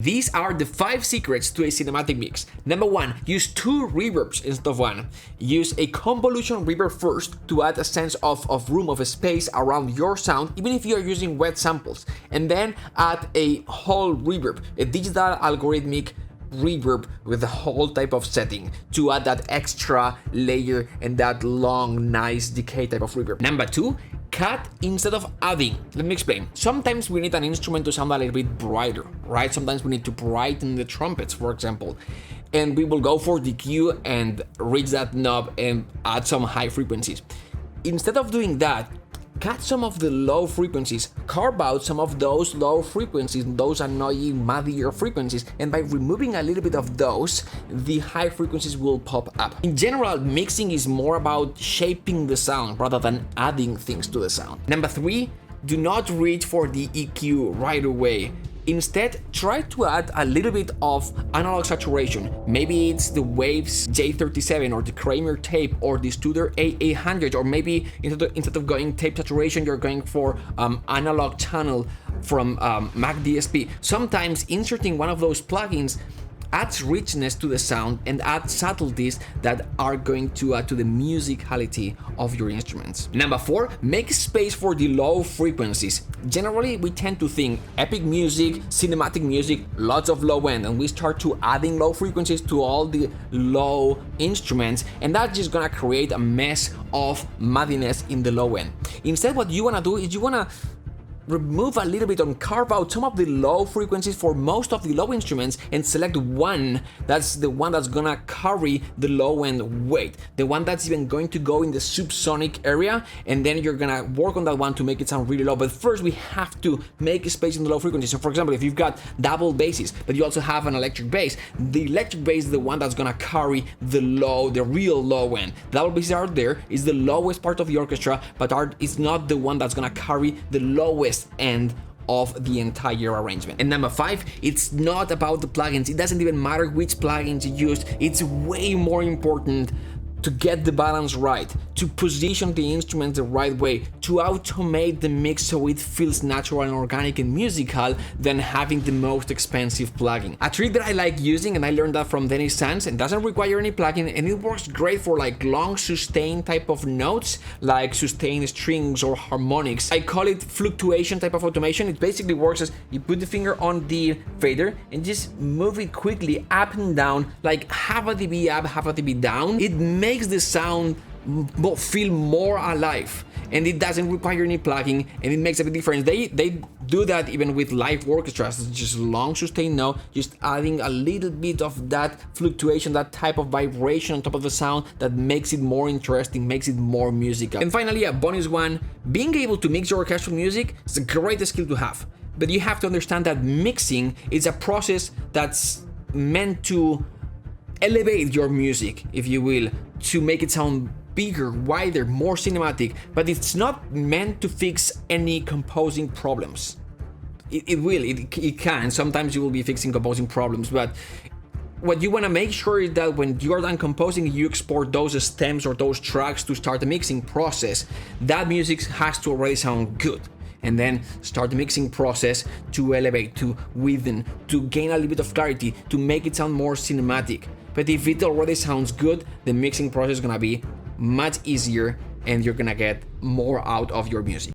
These are the 5 secrets to a cinematic mix. Number 1, use 2 reverbs instead of 1. Use a convolution reverb first to add a sense of room, of a space around your sound, even if you are using wet samples. And then add a whole reverb, a digital algorithmic reverb with the whole type of setting to add that extra layer and that long, nice decay type of reverb. Number 2, cut instead of adding. Let me explain. Sometimes we need an instrument to sound a little bit brighter, right? Sometimes we need to brighten the trumpets, for example. And we will go for the EQ and reach that knob and add some high frequencies. Instead of doing that, cut some of the low frequencies, carve out some of those low frequencies, those annoying muddier frequencies, and by removing a little bit of those, the high frequencies will pop up. In general, mixing is more about shaping the sound rather than adding things to the sound. Number 3, do not reach for the EQ right away. Instead, try to add a little bit of analog saturation. Maybe it's the Waves J37 or the Kramer tape or the Studer A800, or maybe instead of going tape saturation, you're going for analog channel from Mac DSP. Sometimes inserting one of those plugins adds richness to the sound and adds subtleties that are going to add to the musicality of your instruments. Number 4, make space for the low frequencies. Generally, we tend to think epic music, cinematic music, lots of low end, and we start to adding low frequencies to all the low instruments, and that's just gonna create a mess of muddiness in the low end. Instead, what you wanna do is you wanna remove a little bit and carve out some of the low frequencies for most of the low instruments and select one that's the one that's gonna carry the low end weight, the one that's even going to go in the subsonic area, and then you're gonna work on that one to make it sound really low. But first we have to make a space in the low frequencies. So for example, if you've got double basses but you also have an electric bass, the electric bass is the one that's gonna carry the real low end. Double basses are there, is the lowest part of the orchestra, but it's not the one that's gonna carry the lowest end of the entire arrangement. And number 5, it's not about the plugins. It doesn't even matter which plugins you use. It's way more important to get the balance right, to position the instrument the right way, to automate the mix so it feels natural and organic and musical, than having the most expensive plugin. A trick that I like using, and I learned that from Dennis Sands, and doesn't require any plugin, and it works great for like long sustain type of notes, like sustained strings or harmonics. I call it fluctuation type of automation. It basically works as you put the finger on the fader and just move it quickly up and down, like half a dB up, half a dB down. It makes the sound feel more alive, and it doesn't require any plugin, and it makes a big difference. They do that even with live orchestras. It's just long sustained note, just adding a little bit of that fluctuation, that type of vibration on top of the sound that makes it more interesting, makes it more musical. And finally, a bonus one, being able to mix your orchestral music is a great skill to have, but you have to understand that mixing is a process that's meant to elevate your music, if you will, to make it sound bigger, wider, more cinematic, but it's not meant to fix any composing problems. It can. Sometimes you will be fixing composing problems, but what you want to make sure is that when you're done composing, you export those stems or those tracks to start the mixing process. That music has to already sound good, and then start the mixing process to elevate, to widen, to gain a little bit of clarity, to make it sound more cinematic. But if it already sounds good, the mixing process is gonna be much easier and you're gonna get more out of your music.